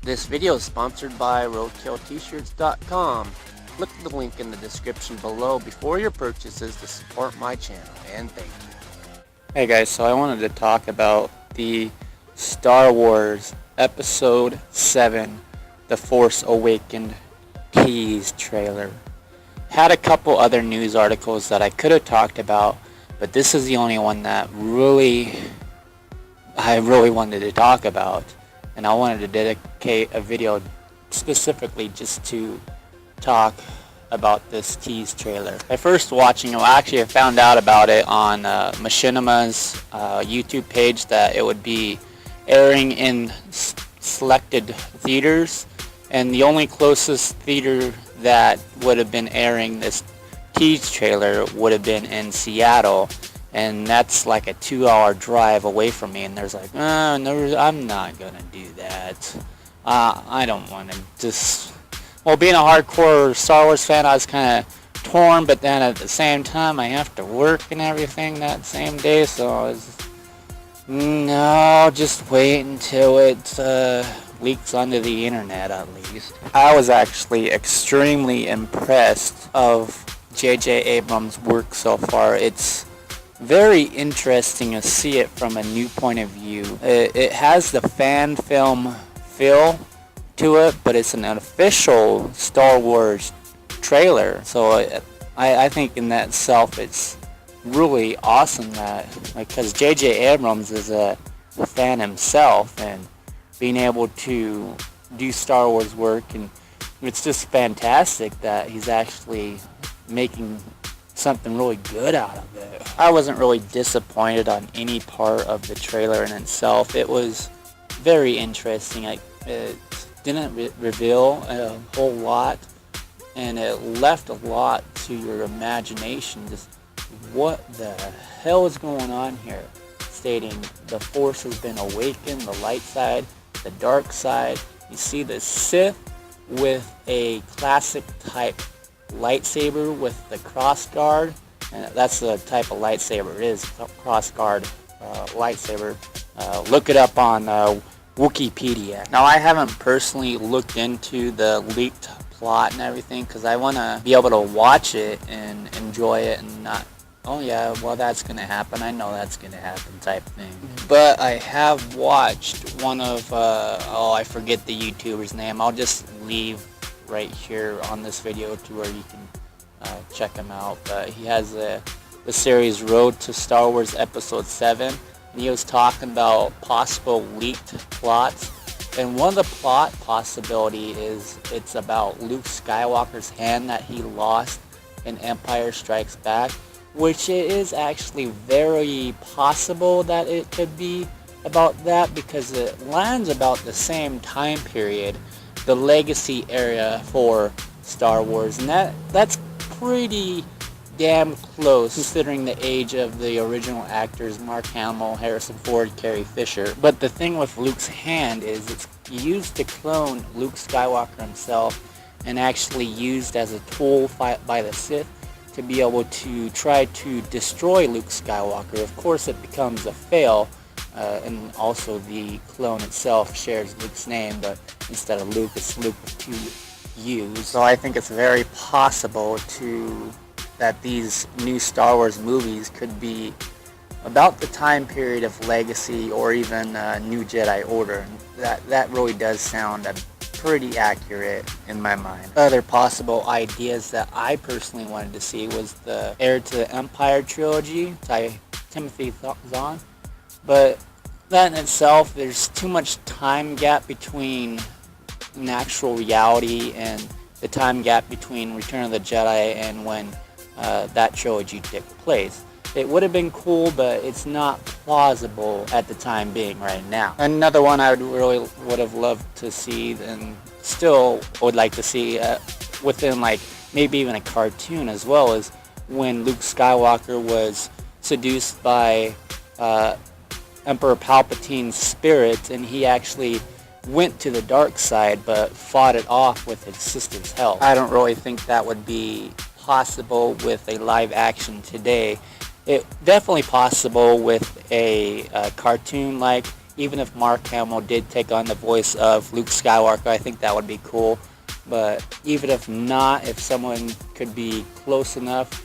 This video is sponsored by RoadkillT-shirts.com. Click the link in the description below before your purchases to support my channel, and thank you. Hey guys, so I wanted to talk about the Star Wars Episode 7, The Force Awakens tease trailer. Had a couple other news articles that I could have talked about, but this is the only one that I really wanted to talk about, and I wanted to dedicate a video specifically just to talk about this tease trailer. By first watching it, I found out about it on Machinima's YouTube page that it would be airing in selected theaters, and the only closest theater that would have been airing this tease trailer would have been in Seattle, and that's like a 2-hour drive away from me, and there's like, no, I'm not gonna do that. I don't want to just... Well, being a hardcore Star Wars fan, I was kind of torn, but then at the same time, I have to work and everything that same day, so I was... No, just wait until it leaks onto the internet at least. I was actually extremely impressed of J.J. Abrams' work so far. It's very interesting to see it from a new point of view. It has the fan film feel to it, but it's an official Star Wars trailer. So I think in that itself it's really awesome that, because J.J. Abrams is a fan himself, and being able to do Star Wars work, and it's just fantastic that he's actually making something really good out of it. I wasn't really disappointed on any part of the trailer in itself. It was very interesting. It didn't reveal a whole lot, and it left a lot to your imagination. Just what the hell is going on here? Stating the Force has been awakened, the light side, the dark side. You see the Sith with a classic type lightsaber with the cross guard, and that's the type of lightsaber it is, cross guard lightsaber. Look it up on Wikipedia. Now, I haven't personally looked into the leaked plot and everything because I want to be able to watch it and enjoy it and not, oh yeah, well that's going to happen, I know that's going to happen type thing. But I have watched one of, I forget the YouTuber's name. I'll just leave right here on this video to where you can check him out. But he has the series Road to Star Wars Episode 7, and he was talking about possible leaked plots. And one of the plot possibility is it's about Luke Skywalker's hand that he lost in Empire Strikes Back, which it is actually very possible that it could be about that, because it lands about the same time period, the legacy era for Star Wars, and that's pretty damn close considering the age of the original actors, Mark Hamill, Harrison Ford, Carrie Fisher. But the thing with Luke's hand is it's used to clone Luke Skywalker himself, and actually used as a tool by the Sith to be able to try to destroy Luke Skywalker. Of course it becomes a fail, and also the clone itself shares Luke's name, but instead of Luke, it's Luke with 2 U's. So I think it's very possible that these new Star Wars movies could be about the time period of Legacy or even New Jedi Order. That really does sound pretty accurate in my mind. Other possible ideas that I personally wanted to see was the Heir to the Empire trilogy by Timothy Zahn. But that in itself, there's too much time gap between natural reality and the time gap between Return of the Jedi and when that trilogy took place. It would have been cool, but it's not plausible at the time being right now. Another one I would have loved to see, and still would like to see within like maybe even a cartoon as well, is when Luke Skywalker was seduced by Emperor Palpatine's spirit, and he actually went to the dark side but fought it off with his sister's help. I don't really think that would be possible with a live action today. It definitely possible with a cartoon like Even if Mark Hamill did take on the voice of Luke Skywalker, I think that would be cool. But even if not, if someone could be close enough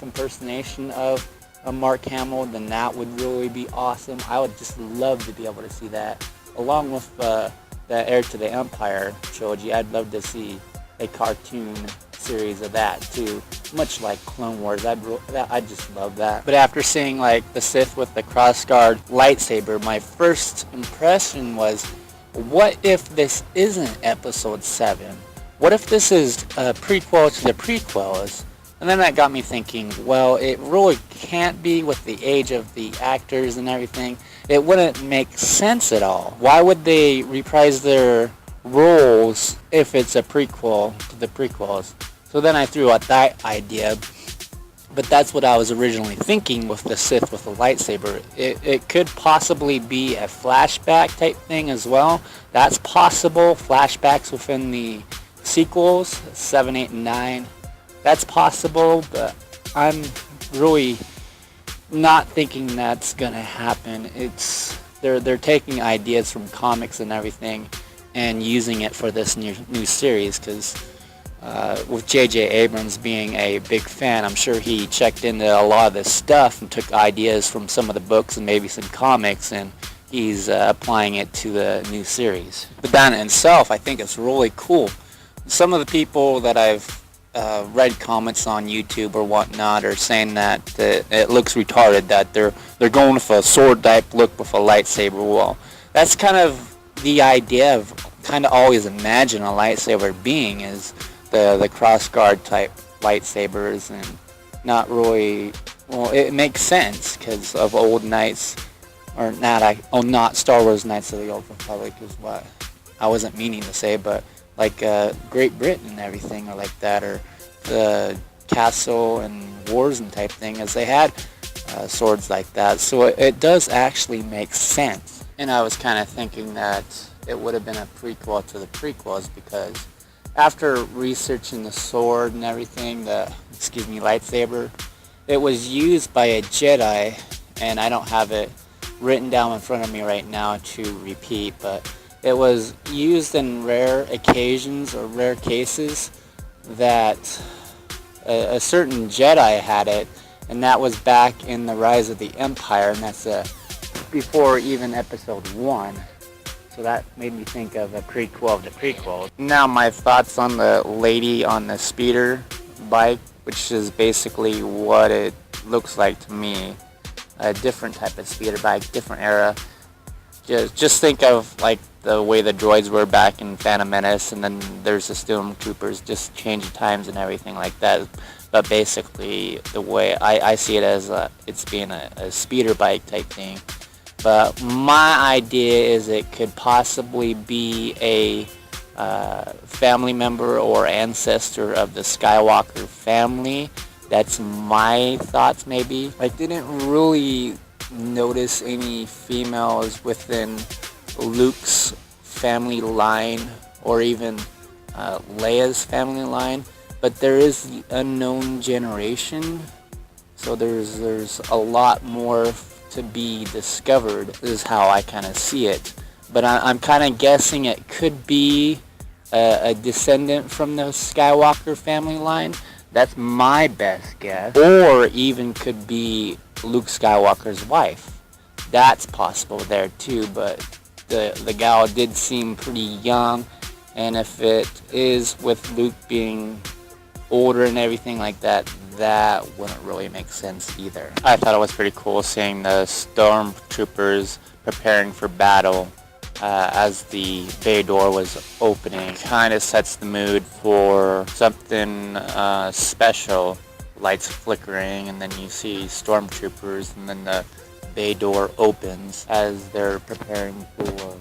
impersonation of a Mark Hamill, then that would really be awesome. I would just love to be able to see that. Along with the Heir to the Empire trilogy, I'd love to see a cartoon series of that too, much like Clone Wars. I just love that. But after seeing like the Sith with the crossguard lightsaber, my first impression was, what if this isn't Episode 7? What if this is a prequel to the prequels? And then that got me thinking, well, it really can't be with the age of the actors and everything. It wouldn't make sense at all. Why would they reprise their roles if it's a prequel to the prequels? So then I threw out that idea, but that's what I was originally thinking with the Sith with the lightsaber. It could possibly be a flashback type thing as well. That's possible. Flashbacks within the sequels, 7, 8, and 9. That's possible, but I'm really not thinking that's gonna happen. They're taking ideas from comics and everything and using it for this new series, because with J.J. Abrams being a big fan, I'm sure he checked into a lot of this stuff and took ideas from some of the books and maybe some comics, and he's applying it to the new series. But that in itself, I think it's really cool. Some of the people that I've read comments on YouTube or whatnot are saying that it looks retarded, that they're going with a sword type look with a lightsaber. Well, that's kind of the idea of kind of always imagine a lightsaber being, is the crossguard type lightsabers, and not really, well, it makes sense because of old knights, or not Star Wars Knights of the Old Republic is what I wasn't meaning to say, but like Great Britain and everything, or like that, or the Castle and Wars and type thing, as they had swords like that. So it does actually make sense. And I was kind of thinking that it would have been a prequel to the prequels, because after researching the sword and everything, lightsaber, it was used by a Jedi, and I don't have it written down in front of me right now to repeat, but it was used in rare occasions or rare cases that a certain Jedi had it, and that was back in the Rise of the Empire, and that's before even Episode 1. So that made me think of a prequel of the prequel. Now my thoughts on the lady on the speeder bike, which is basically what it looks like to me. A different type of speeder bike, different era. Just think of like the way the droids were back in Phantom Menace, and then there's the Stormtroopers, just changing times and everything like that. But basically, the way I see it as it's being a speeder bike type thing. But my idea is it could possibly be a family member or ancestor of the Skywalker family. That's my thoughts, maybe. I didn't really notice any females within Luke's family line, or even Leia's family line, but there is the unknown generation, so there's a lot more to be discovered, is how I kind of see it. But I'm kind of guessing it could be a descendant from the Skywalker family line. That's my best guess. Or even could be Luke Skywalker's wife. That's possible there too, but the gal did seem pretty young, and if it is with Luke being older and everything like that, that wouldn't really make sense either. I thought it was pretty cool seeing the Stormtroopers preparing for battle as the bay door was opening. Kind of sets the mood for something special. Lights flickering, and then you see Stormtroopers, and then the bay door opens as they're preparing for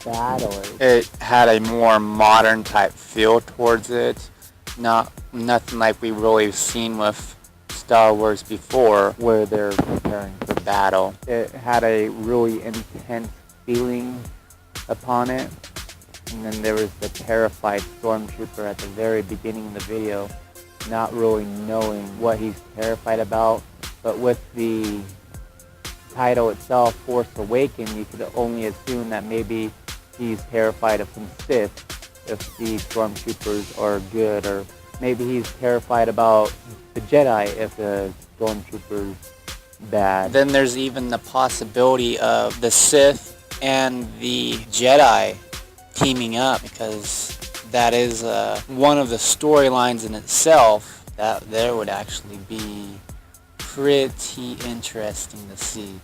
battle. It had a more modern type feel towards it. Nothing like we really seen with Star Wars before, where they're preparing for battle. It had a really intense feeling upon it. And then there was the terrified Stormtrooper at the very beginning of the video, not really knowing what he's terrified about. But with the title itself, Force Awakens, you could only assume that maybe he's terrified of some Sith if the stormtroopers are good, or maybe he's terrified about the Jedi if the stormtroopers bad. Then there's even the possibility of the Sith and the Jedi teaming up, because that is one of the storylines in itself that there would actually be pretty interesting to see.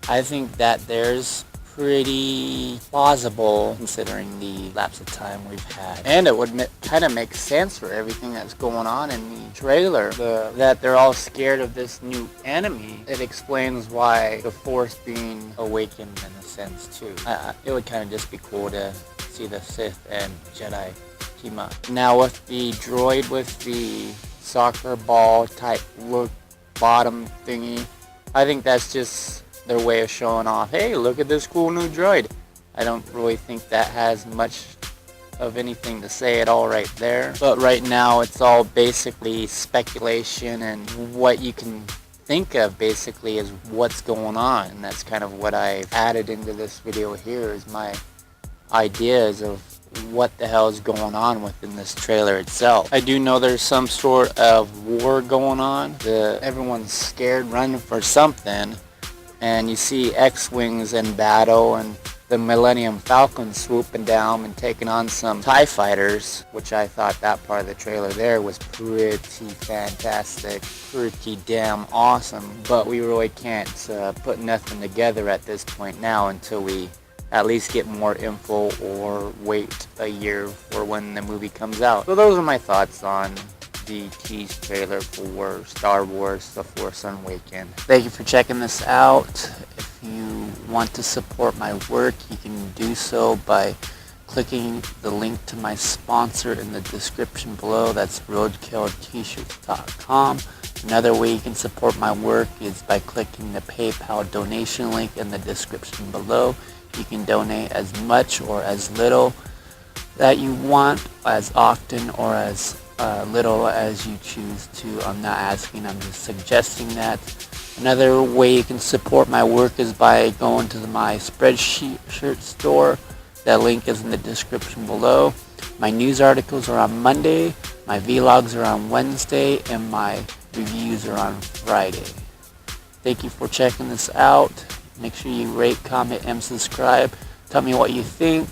I think that there's pretty plausible considering the lapse of time we've had, and it would kind of make sense for everything that's going on in the trailer, that they're all scared of this new enemy. It explains why the Force being awakened in a sense too. It would kind of just be cool to see the Sith and Jedi team up. Now with the droid with the soccer ball type look bottom thingy, I think that's just their way of showing off, hey, look at this cool new droid. I don't really think that has much of anything to say at all right there. But right now it's all basically speculation, and what you can think of basically is what's going on. And that's kind of what I've added into this video here, is my ideas of what the hell is going on within this trailer itself. I do know there's some sort of war going on. Everyone's scared, running for something. And you see X-Wings in battle, and the Millennium Falcon swooping down and taking on some TIE fighters, which I thought that part of the trailer there was pretty fantastic, pretty damn awesome. But we really can't put nothing together at this point now until we at least get more info or wait a year for when the movie comes out. So those are my thoughts on the tease trailer for Star Wars The Force Awakens. Thank you for checking this out. If you want to support my work, you can do so by clicking the link to my sponsor in the description below. That's roadkilltshirts.com. Another way you can support my work is by clicking the PayPal donation link in the description below. You can donate as much or as little that you want, as often or as little as you choose to. I'm not asking, I'm just suggesting that. Another way you can support my work is by going to my Spreadshirt store. That link is in the description below. My news articles are on Monday, my vlogs are on Wednesday, and my reviews are on Friday. Thank you for checking this out. Make sure you rate, comment, and subscribe. Tell me what you think.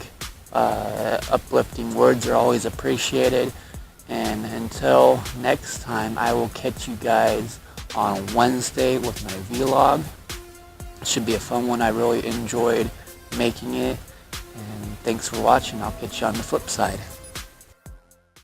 Uplifting words are always appreciated. And until next time, I will catch you guys on Wednesday with my vlog. It should be a fun one. I really enjoyed making it. And thanks for watching. I'll catch you on the flip side.